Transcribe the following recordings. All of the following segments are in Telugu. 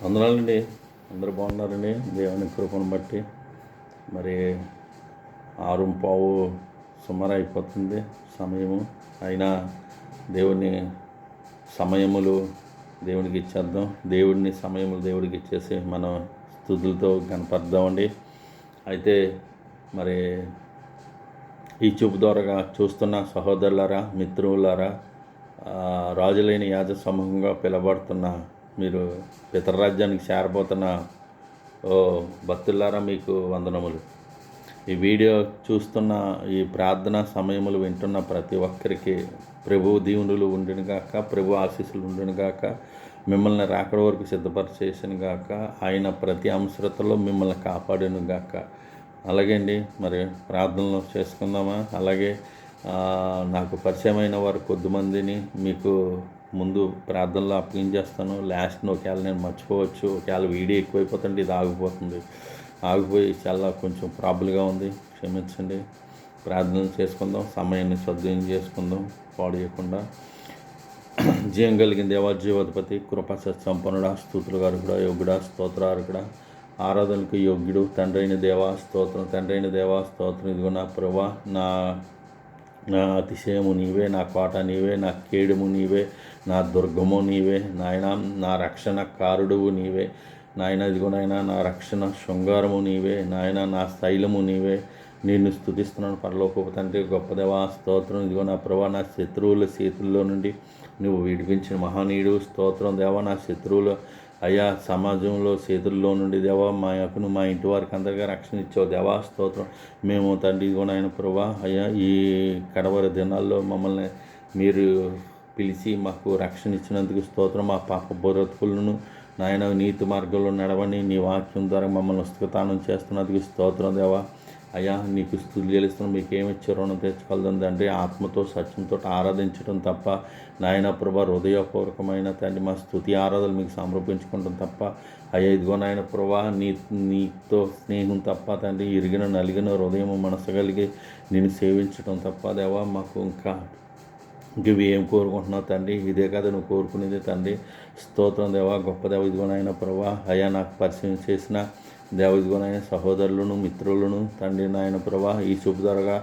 వందనాలండి. అందరూ బాగున్నారండి. దేవుని కృపను బట్టి మరి 6:15 సుమారు అయిపోతుంది సమయము. అయినా దేవుని సమయములు దేవునికి ఇచ్చేద్దాం. సమయములు దేవుడికి ఇచ్చేసి మనం స్తుతులతో కనపడదామండి. అయితే మరి ఈ చూపు ద్వారాగా చూస్తున్న సహోదరులారా, మిత్రులారా, రాజులైన యాజ సమూహంగా పిలబడుతున్న మీరు పితరరాజ్యానికి చేరబోతున్న భక్తులారా, మీకు వందనములు. ఈ వీడియో చూస్తున్న ఈ ప్రార్థన సమయములు వింటున్న ప్రతి ఒక్కరికి ప్రభు దీవెనలు ఉండునుగాక, ప్రభు ఆశీస్సులు ఉండునుగాక, మిమ్మల్ని రాకడ వరకు సిద్ధపరిచేసిన గాక, ఆయన ప్రతి అవసరతలో మిమ్మల్ని కాపాడునుగాక. అలాగే అండి, మరి ప్రార్థనలు చేసుకుందామా? అలాగే నాకు పరిచయమైన వారు కొద్దిమందిని మీకు ముందు ప్రార్థనలో అప్పగించేస్తాను. లాస్ట్ని ఒకవేళ నేను మర్చిపోవచ్చు, ఒకవేళ వీడియో ఎక్కువైపోతుంటే ఇది ఆగిపోయి చాలా కొంచెం ప్రాబ్లంగా ఉంది, క్షమించండి. ప్రార్థనలు చేసుకుందాం, సమయాన్ని సద్వినియోగం చేసుకుందాం పాడు చేయకుండా. జీవం కలిగిన దేవా, జీవాధిపతి, కృపా సంపన్నుడా, స్తుతులు గారుడా, యోగుడా, స్తోత్రారుడా, ఆరాధనకు యోగ్యుడు, తండ్రైన దేవా స్తోత్రం, తండ్రైన దేవా స్తోత్రం. ఇదిగో నా ప్రభా, నా అతిశయము నీవే, నా కోట నీవే, నా కేడుము నీవే, నా దుర్గము నీవే నాయన, నా రక్షణ కారుడువు నీవే నాయన. ఇదిగో నాయన, నా రక్షణ శృంగారము నీవే నాయన, నా శైలము నీవే. నిన్ను స్తుతిస్తున్నాను పరలోకపు తండ్రి, గొప్ప దేవా స్తోత్రం. ఇదిగో నా ప్రభా, నా శత్రువుల చేతుల్లో నుండి నువ్వు విడిపించిన మహనీయుడు స్తోత్రం దేవా. నా శత్రువులు అయ్యా సమాజంలో చేతుల్లో నుండి దేవా మా ఇంటి వారికి అందరికీ రక్షణ ఇచ్చావు దేవా స్తోత్రం. మేము తండ్రి ఇదిగోనైనా ప్రభా అయ్యా, ఈ కడవరి దినాల్లో మమ్మల్ని మీరు పిలిచి మాకు రక్షణ ఇచ్చినందుకు స్తోత్రం. మా పాప బ్రతుకులను నాయన నీతి మార్గంలో నడవని నీ వాక్యం ద్వారా మమ్మల్ని పుస్తకతానం చేస్తున్నందుకు స్తోత్రం దేవా. అయ్యా, నీకు స్తుతులు చెల్లిస్తున్నాం. మీకేమిచ్చే రుణం తెచ్చుకోలేదని తండ్రి, ఆత్మతో సత్యంతో ఆరాధించడం తప్ప నాయన ప్రభా, హృదయపూర్వకమైన తండ్రి మా స్తుతి ఆరాధనలు మీకు సమర్పించుకుంటాం తప్ప అయ్యా ఇదిగో నాయన ప్రభా, నీతో స్నేహం తప్ప తండ్రి, ఇరిగిన నలిగిన హృదయం మనసు కలిగి నేను సేవించడం తప్ప దేవా మాకు ఇంకా ఇవి ఏం కోరుకుంటున్నావు తండ్రి? ఇదే కదా నువ్వు కోరుకునేది తండ్రి. స్తోత్రం దేవా, గొప్ప దేవ. ఇదిగోనైన ప్రభా అయ్యా, నాకు పరిచయం చేసిన దేవ ఇదిగోనైన సహోదరులను, మిత్రులను తండ్రి నాయన ప్రభా, ఈ శుభ ద్వారాగా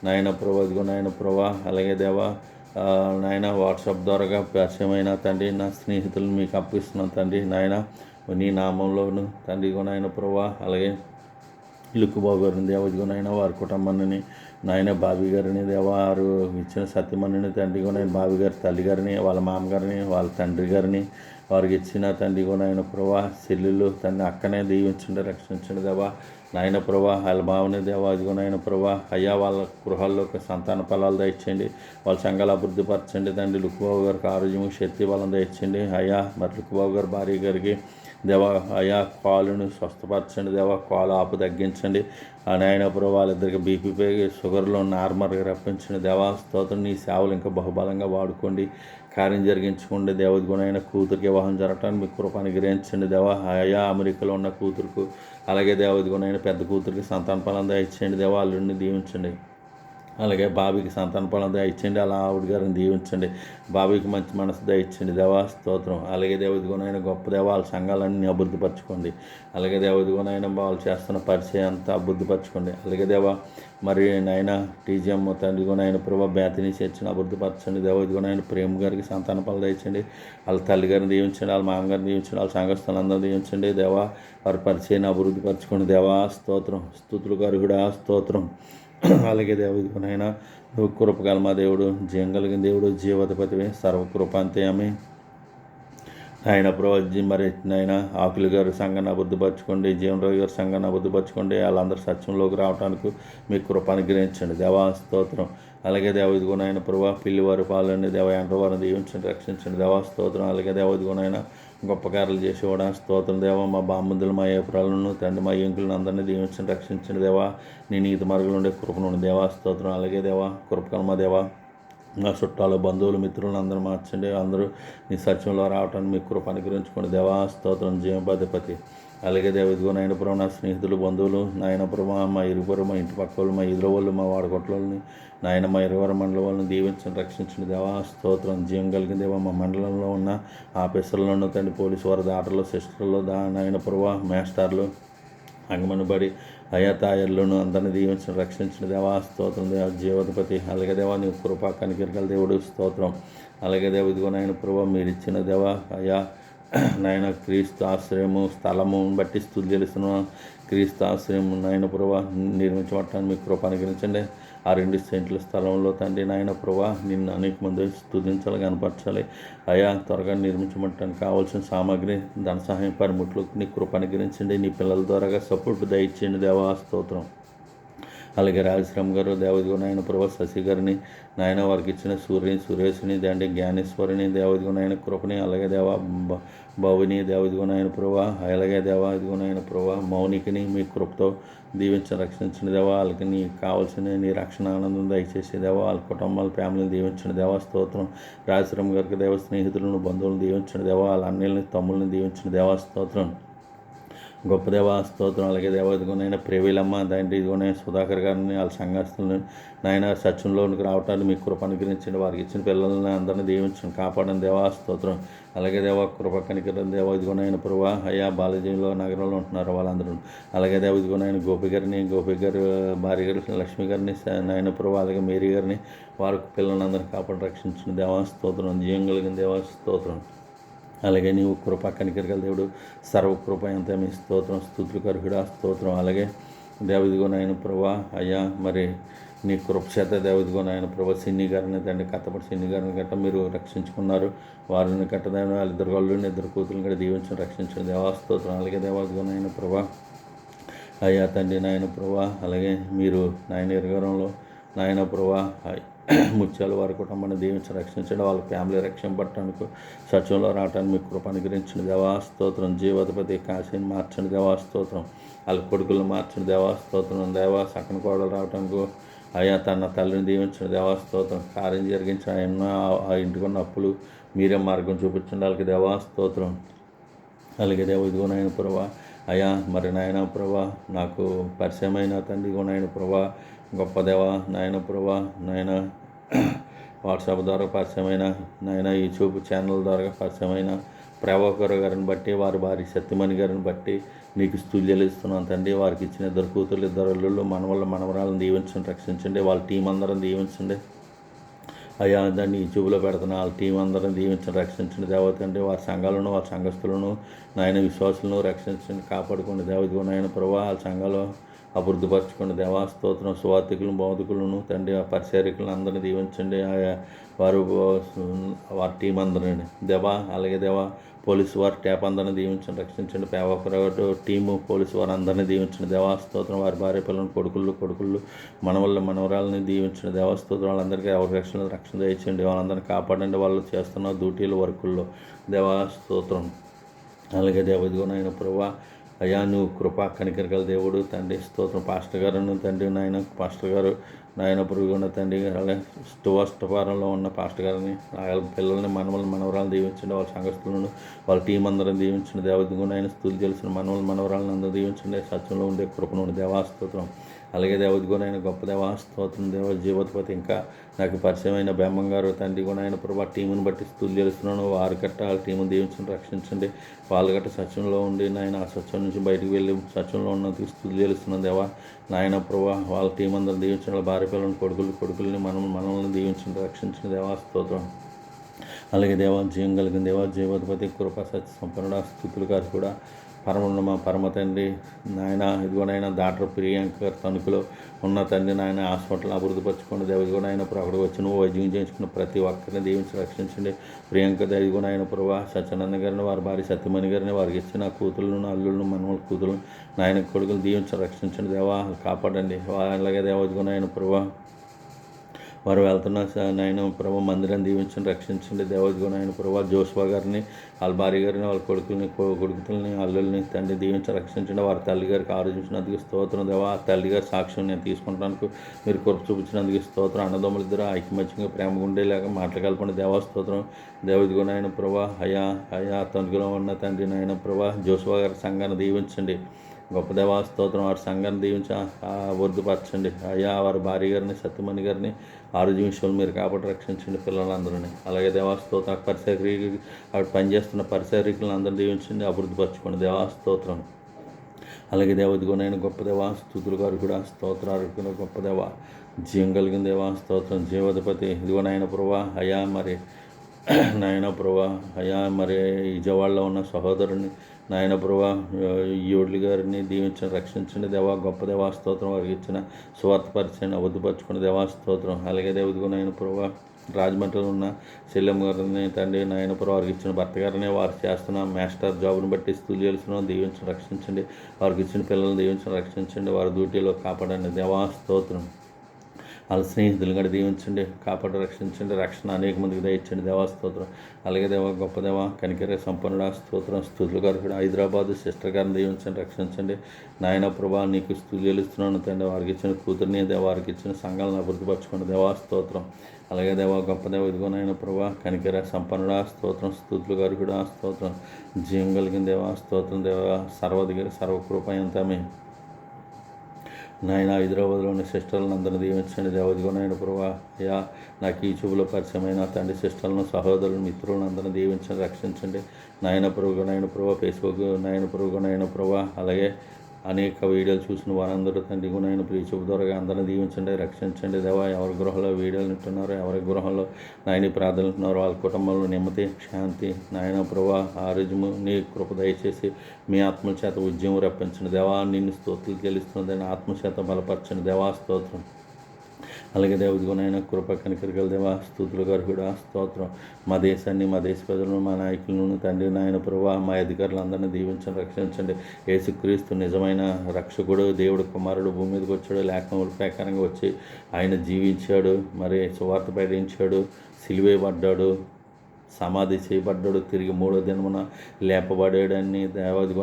నాయన ప్రభా ఇదిగోనైన ప్రభా, అలాగే దేవా నాయన వాట్సాప్ ద్వారాగా పరిచయమైన తండ్రి నా స్నేహితులను మీకు అప్పిస్తున్నాను తండ్రి నాయన, నీ నామంలోను తండ్రి ఇదిగోనైన ప్రభా. అలాగే లుక్కుబాబు గారిని దేవ ఇదిగోనైనా వారి కుటుంబాన్ని నాయన, బాబీ గారిని దేవ, వారు ఇచ్చిన సత్యమణిని తండ్రి నాయన, బాబీ గారి తల్లి గారిని, వాళ్ళ మామగారిని, వాళ్ళ తండ్రి గారిని, వారికి ఇచ్చిన తండ్రి నాయన ప్రభా, చెల్లెళ్ళు తండ్రి అక్కనే దీవించండి, రక్షించండి దేవా నాయన ప్రభా. వాళ్ళ భావని దేవా ఇదిగోనైన ప్రభా అయ్యా, వాళ్ళ గృహాల్లో సంతాన ఫలాలు దయచేయండి, వాళ్ళ సంఘాలు అభివృద్ధి పరచండి తండ్రి. లుక్కుబాబు గారికి ఆరోగ్యము శక్తి బలం దయచేయండి అయ్యా. మరి లుక్కుబాబు గారి భార్య గారికి దేవా అయా కాలును స్వస్థపరచండి దేవా, కాలు ఆపు తగ్గించండి నాయన ప్రభు. వాళ్ళిద్దరికి బీపీపై షుగర్లో నార్మల్గా రప్పించండి దేవా స్తోత్రం. నీ సేవలు ఇంకా బహుబలంగా వాడుకోండి, కార్యం జరిగించుకోండి దేవది గుణైన కూతురికి వివాహం జరగటానికి మీ కృపను గ్రహించండి దేవా. అయా అమెరికాలో ఉన్న కూతురుకు, అలాగే దేవది గుణైన పెద్ద కూతురికి సంతాన ఫలం దయచేయండి దేవా, అల్లుడిని దీవించండి. అలాగే బాబీకి సంతాన ఫలం దయచేయండి, అలా ఆవిడ గారిని దీవించండి. బాబీకి మంచి మనసు దయచేయండి దేవా స్తోత్రం. అలాగే దేవదిగోనైనా గొప్ప దేవ, వాళ్ళ సంఘాలన్నీ అభివృద్ధిపరచుకోండి. అలాగే దేవదిగోనైనా వాళ్ళు చేస్తున్న పరిచయం అంతా అభివృద్ధిపరచుకోండి. అలాగే దేవ మరి నాయన టీజీఎం తండ్రిగోనైనా ప్రభా బేతని చర్చను అభివృద్ధిపరచండి దేవదిగోనైనా. ప్రేమ గారికి సంతాన ఫలం దయచేయండి, వాళ్ళ తల్లి గారిని దీవించండి, వాళ్ళ మామగారిని దీవించండి, వాళ్ళ సంఘస్థలందరూ దీవించండి దేవా. వారి పరిచయాన్ని అభివృద్ధిపరచుకోండి దేవా స్తోత్రం. స్తుతులు గారు కూడా స్తోత్రం. అలాగే దేవుడినైనా నువ్వు కృపగల మా దేవుడు, జీవం కలిగిన దేవుడు, జీవాధిపతివి, సర్వకృపాంతయమే ఆయన ప్రవజ్జి. మరి నాయన ఆకులు గారు సంఘాన్ని అభివృద్ధిపరచుకోండి, జీవనరావు గారి సంఘాన్ని అభివృద్ధిపరచుకోండి, వాళ్ళందరూ సత్యంలోకి రావడానికి మీకు కృపను గ్రహించండి దేవా స్తోత్రం. అలాగే దేవదిగునైన ప్రభా, పిల్లివారి పాలని దేవ ఎంటవారిని దీవించండి, రక్షించండి దేవా స్తోత్రం. అలాగే దేవదిగునైనా గొప్ప కార్యాలు చేసేవాడా స్తోత్రం దేవ. మా బామ్మందులు, మా ఏపురాలను తండ్రి, మా ఎంకులను అందరినీ దీవించండి, రక్షించండి దేవా. నీ నీతి మార్గంలో ఉండే కృపను దేవా స్తోత్రం. అలాగే దేవా కృపకల మా దేవా నా చుట్టాలు బంధువులు మిత్రులను అందరూ మార్చండి. అందరూ నీ సత్యంలో రావటాన్ని మీ కృప అనుగ్రహించుకోండి. దేవా స్తోత్రం జీవపాధిపతి. అలాగే దేవ ఇదిగో నాయన ప్రభు నా స్నేహితులు బంధువులు నాయన ప్రభు మా ఇరుగురు మా ఇంటి పక్క వాళ్ళు మా ఎదురు వాళ్ళు మా వాడగొట్లని నాయన మా ఇరువర మండలం వాళ్ళని దీవించండి రక్షించండి. దేవా స్తోత్రం జీవం కలిగిన దేవ మా మండలంలో ఉన్న ఆఫీసర్లను తండ్రి పోలీసు వారి దాటర్లు సిస్టర్లు నాయన ప్రభు మేస్టార్లు అంగమనబడి అయా తాయర్లను అందరినీ దీవించండి రక్షించిన దేవా స్తోత్రం. దేవ జీవధిపతి. అలాగే దేవా నీవు కృపా కనికరగల దేవుడు స్తోత్రం. అలాగే దేవ ఇదిగో నాయన ప్రభు మీరు ఇచ్చిన దేవ అయా నాయన క్రీస్తు ఆశ్రయము స్థలము బట్టి స్తుతి చెల్లిస్తున్నాం. క్రీస్తు ఆశ్రయం నాయన ప్రభు నిర్మించబట్టాన్ని మీకు కృప అనుగ్రహించండి. ఆ 2 సెంట్ల స్థలంలో తండ్రి నాయన ప్రభు నిన్ను అనేక మంది స్తుతించాలి కనపరచాలి. అయా త్వరగా నిర్మించబట్టడానికి కావాల్సిన సామాగ్రి ధన సహాయం పనిముట్లు నీ కృప అనుగ్రహించండి. నీ పిల్లల ద్వారాగా సపోర్ట్ దయచేయండి దేవా స్తోత్రం. అలాగే రాజశ్రమ్ గారు దేవదిగో నాయన ప్రభు శశి గారిని నాయన వారికి ఇచ్చిన సురేష్ని దండి జ్ఞానేశ్వరిని దేవదిగో నాయన కృపని అలాగే దేవ భవిని దేవదిగో నాయన ప్రభు అలాగే దేవదిగో నాయన ప్రభు మౌనికిని మీ కృపతో దీవించి రక్షించిన దేవ వాళ్ళకి నీ కావాల్సిన నీ రక్షణ ఆనందం దయచేసి దేవ వాళ్ళ కుటుంబాల ఫ్యామిలీని దీవించిన దేవా స్తోత్రం. రాజశ్రమ్ గారికి దేవ స్నేహితులను బంధువులను దీవించిన దేవ వాళ్ళ అన్నయ్యని తమ్ముళ్ళని దీవించిన దేవా స్తోత్రం. గొప్ప దేవా స్తోత్రం. అలాగే దేవ ఇదిగోనైనా ప్రేవీలమ్మ దాంట్లో ఇదిగోనైనా సుధాకర్ గారిని వాళ్ళ సంఘస్థులను నాయన సత్యంలోనికి రావటాన్ని మీ కృప అనుగ్రహించండి. వారికి ఇచ్చిన పిల్లల్ని అందరినీ దీవించండి కాపాడండి దేవా స్తోత్రం. అలాగే దేవ కృప కనికరం దేవ ఇదిగోనైనా ప్రభు అయ్యా బాలాజీలో నగరంలో ఉంటున్నారు వాళ్ళందరూ. అలాగే దేవ ఇదిగోనైనా గోపి గారి భార్య గారు లక్ష్మి గారిని నాయన ప్రభు అలాగే మేరీ గారిని వారి పిల్లలందరినీ కాపాడి రక్షించిన దేవా స్తోత్రం. జీవం కలిగిన దేవా స్తోత్రం. అలాగే నీవు కృప కనికరగల దేవుడు సర్వకృప ఎంత మీ స్తోత్రం స్తుతులు కరుహుడా స్తోత్రం. అలాగే దేవదిగో నాయన ప్రభా అయ్యా మరి నీ కృప చేత దేవదిగో నాయన ప్రభా సిన్ని గారిని తండ్రి కట్టపడి సిన్ని గారిని గట్ట మీరు రక్షించుకున్నారు. వారిని కట్టదాని వాళ్ళ 2 గళ్ళుని 2 కూతురుని కూడా దీవించడం రక్షించిన దేవా స్తోత్రం. అలాగే దేవదిగో నాయన ప్రభా అయ్యా తండ్రి నాయన ప్రభా అలాగే మీరు నాయన ఎరగరంలో నాయన ప్రభా ముత్యాలు వారి కుటుంబాన్ని దీవించి రక్షించండి. వాళ్ళ ఫ్యామిలీ రక్షణ పట్టడానికి సత్యంలో రావడానికి మీకు కృప అనుగ్రహించిన దేవా స్తోత్రం. జీవధిపతి కాశీని మార్చండి దేవా స్తోత్రం. వాళ్ళ కొడుకులను మార్చండి దేవా స్తోత్రం. దేవా సకన కోడలు రావడానికి అయ్యా తన తల్లిని దీవించిన దేవా స్తోత్రం. కార్యం జరిగించిన ఎన్నో ఆ ఇంటికున్న అప్పులు మీరే మార్గం చూపించండి వాళ్ళకి దేవా స్తోత్రం. అలాగే దేవ ఇదిగో నాయన ప్రభా అయ్యా మరి నాయన ప్రభా నాకు పరిచయమైన తండ్రి ఇదిగో నాయన ప్రభా గొప్ప దేవ నాయన ప్రభా నాయన వాట్సాప్ ద్వారా పరిచయమైన నాయన యూట్యూబ్ ఛానల్ ద్వారా పరిచయమైన ప్రభాకర్ గారిని బట్టి వారి భార్య సత్యమణి గారిని బట్టి నీకు స్తుతులు చెల్లిస్తున్నాను తండ్రి. వారికి ఇచ్చిన 2 కూతురు 2 అల్లుళ్ళు మనవరాలను దీవించండి రక్షించండి. వాళ్ళ టీం అందరం దీవించండి అయ్యా. దాన్ని యూట్యూబ్లో పెడుతున్న వాళ్ళ టీం అందరం దీవించండి రక్షించండి దేవతండి. వారి సంఘాలను వారి సంఘస్థులను నాయన విశ్వాసులను రక్షించండి కాపాడుకోండి దేవదిగో నాయన ప్రభా వాళ్ళ సంఘాలు అభివృద్ధిపరచుకోండి దేవా స్తోత్రం. సువార్థికులను బోధకులను తండ్రి పరిచారికులను అందరినీ దీవించండి. వారి టీం అందరండి దేవా. అలాగే దేవా పోలీసు వారి ట్యాప్ అందరినీ దీవించండి రక్షించండి. పేపర్ టీము పోలీసు వారు అందరినీ దీవించండి దేవా స్తోత్రం. వారి భార్య పిల్లలను కొడుకులు మనవరాలని దీవించండి దేవా స్తోత్రం. వాళ్ళందరికీ ఎవరి రక్షణ దయచేయండి. వాళ్ళందరినీ కాపాడండి వాళ్ళు చేస్తున్న డ్యూటీలు వర్కుల్లో దేవా స్తోత్రం. అలాగే దేవ ఇదిగో నాయన ప్రభా అయ్యా నువ్వు కృపా కనికరగల దేవుడు తండ్రి స్తోత్రం. పాస్టర్ గారు తండ్రి నాయన పాస్టర్ గారు నాయన పురుగు ఉన్న తండ్రి అలాగే స్టోవారంలో ఉన్న పాస్టర్ గారిని వాళ్ళ పిల్లల్ని మనవరాలను దీవించండి. వాళ్ళ సంఘస్థులను వాళ్ళ టీం అందరం దీవించండి దేవదిగో నాయన స్తుతులు తెలిసిన మనవరాలను అందరూ దీవించండి. సత్యంలో ఉండే కృపను దేవాస్తోత్రం. అలాగే దేవదిగోనైనా గొప్ప దేవాస్తోత్రం దేవ జీవోత్పత్తి. ఇంకా నాకు పరిచయమైన బెమ్మం గారు తండ్రి గుణైన ప్రభా టీముని బట్టి స్తుతులు చేస్తున్నాను. వారు గట్ట వాళ్ళ టీముని దీవించండి రక్షించండి. వాళ్ళు గట్ట సత్యంలో ఉండి నాయన ఆ సత్యం నుంచి బయటకు వెళ్ళి సత్యంలో ఉన్నందుకు స్తుతులు చేస్తున్నాను దేవా నాయన ప్రభా. వాళ్ళ టీం అందరూ దీవించండి. వాళ్ళ భార్య పిల్లలను కొడుకుల్ని మనల్ని దీవించండి రక్షించండి దేవాస్తోత్రం. అలాగే దేవా జీవం కలిగిన దేవా జీవోత్పత్తి కృపా సత్య సంపన్నుడ స్తుతులు గారు కూడా పరమ తండ్రి నాయన ఇదిగోనైనా డాక్టర్ ప్రియాంక గారు తణుకులో ఉన్న తండ్రి నాయన హాస్పిటల్ అభివృద్ధిపరచుకోండి దేవ. ఇదిగోనైనా ఇప్పుడు అక్కడికి వచ్చి నువ్వు వైద్యం చేయించుకున్న ప్రతి ఒక్కరిని దీవించి రక్షించండి. ప్రియాంక ఇదిగోనైనా ప్రభా సత్యానంద గారిని వారి భార్య సత్యమణి గారిని వారికి ఇచ్చిన కూతుళ్ళను అల్లులను మనవల కూతురు నాయన కొడుకులు దీవించి రక్షించండి దేవా కాపాడండి. అలాగే దేవ ఇదిగోనైనా ప్రభా వారు వెళ్తున్న నాయన ప్రభు మందిరాన్ని దీవించండి, రక్షించండి. దేవదిగో నాయన ప్రభు జోష్వా గారిని, వాళ్ళ భార్య గారిని, వాళ్ళ కొడుకులని అల్లుల్ని తండ్రి దీవించి రక్షించండి. వారి తల్లి గారికి ఆరోచించినందుకు స్తోత్రం దేవా. ఆ తల్లి గారి సాక్ష్యం నేను తీసుకుంటానికి మీరు కృప చూపించినందుకు స్తోత్రం. అన్నదమ్ములు ఇద్దరు ఐక్యమత్యంగా ప్రేమగా ఉండేలాగా మాట్లాడగలపండి దేవా స్తోత్రం. దేవదిగో నాయన ప్రభా అయా తండ్రిలో ఉన్న తండ్రి నాయన ప్రభా జోష్వా గారి సంఘాన్ని దీవించండి. గొప్ప దేవా స్తోత్రం. వారి సంఘాన్ని దీవించి వృద్ధిపరచండి అయ్యా. వారి భార్య గారిని, సత్యమణి గారిని ఆరోగ్య విషయంలో మీరు కాబట్టి రక్షించండి పిల్లలందరినీ. అలాగే దేవాస్తోత్రం పరిసరీకి అక్కడ పనిచేస్తున్న పరిసరీకులను అందరినీ దీవించండి, అభివృద్ధిపరచుకోండి దేవాస్తోత్రం. అలాగే దేవదిగోనైనా గొప్ప దేవా స్తుతులు గారు కూడా స్తోత్రాలు గొప్ప దేవా జీవం కలిగిన దేవా స్తోత్రం. జీవాధిపతి ఇదిగోనైనా ప్రభా అయ్యా మరి నాయన ప్రభా అయ్యా మరి విజయవాడలో ఉన్న సహోదరుని నాయన ప్రభా యోడ్లి గారిని దీవించండి, రక్షించండి దేవా. గొప్ప దేవా స్తోత్రం. వారికి ఇచ్చిన స్వార్థపరిచయాన్ని అబద్ధపరచుకుని దేవా స్తోత్రం. అలాగే దేవుడిగా నాయన ప్రభా రాజమండ్రిలో ఉన్న చెల్లెమ్మ గారిని తండ్రి నాయన ప్రభా వారికి ఇచ్చిన భర్త గారిని, వారు చేస్తున్న మాస్టర్ జాబ్ను బట్టి స్థుతులు చేస్తున్నాం, దీవించండి, రక్షించండి. వారికి ఇచ్చిన పిల్లల్ని దీవించండి, రక్షించండి. వారి డ్యూటీలో కాపాడండి దేవా స్తోత్రం. వాళ్ళ స్నేహితులు కూడా దీవించండి, కాపాడు, రక్షించండి. రక్షణ అనేక మందికి దయచండి దేవాస్తోత్రం. అలాగే దేవ గొప్ప దేవ కనికర సంపన్నుడ స్తోత్రం. స్థుతులు గారు కూడా హైదరాబాద్ సిస్టర్ గారిని దీవించండి, రక్షించండి. నాయన ప్రభా నీకు స్థుతులు చెల్లిస్తున్నాను తండ్రి. వారికి ఇచ్చిన కూతుర్ని వారికి ఇచ్చిన సంఘాలను అభివృద్ధిపరచుకోండి దేవాస్తోత్రం. అలాగే దేవ గొప్ప దేవ ఇదిగో నాయన ప్రభా కనికర సంపన్నుడ స్తోత్రం. స్థుతులు గారు కూడా స్తోత్రం. జీవం కలిగిన దేవా స్తోత్రం. దేవ సర్వదిగిరి సర్వకృప ఎంతమే నాయన హైదరాబాద్లో ఉన్న సిస్టర్లను అందరిని దీవించండి దేవదిగో నాయన ప్రభా అయ్యా. నాకు ఈ చూపులో పరిచయమైన తండ్రి సిస్టర్లను, సహోదరులను, మిత్రులను అందరిని దీవించండి, రక్షించండి. నాయన ప్రభా ఫేస్బుక్ నాయన ప్రభా అలాగే అనేక వీడియోలు చూసిన వారందరూ తండ్రి గుణైన ప్రియ చూపు ద్వారా అందరిని దీవించండి, రక్షించండి దేవా. ఎవరి గృహంలో వీడియోలు వింటున్నారో, ఎవరి గృహంలో నాయన ప్రార్థనలు ఉంటున్నారో వాళ్ళ కుటుంబంలో నెమ్మది, శాంతి నాయన ప్రభా ఆరోగ్యము నీ కృప దయచేసి మీ ఆత్మ చేత ఉద్యమం రప్పించండి దేవా. నిన్ను స్తోత్రులు చెల్లిస్తున్నదని ఆత్మచేత బలపరచండి దేవా స్తోత్రం. అలాగే దేవుడిగోనైనా కృప కనికరికల దేవా స్తుతులు గారు కూడా స్తోత్రం. మా దేశాన్ని, మా దేశ ప్రజలను, మా నాయకులను తండ్రి నాయన ప్రభా మా అధికారులందరినీ దీవించండి, రక్షించండి. యేసుక్రీస్తు నిజమైన రక్షకుడు, దేవుడు కుమారుడు భూమి మీదకి వచ్చాడు, లేఖనముల ప్రకారంగా వచ్చి ఆయన జీవించాడు, మరి సువార్త ప్రకటించాడు, సిలువేయబడ్డాడు, సమాధి చేయబడ్డాడు, తిరిగి 3వ దినమున లేపబడాడని దేవదిగో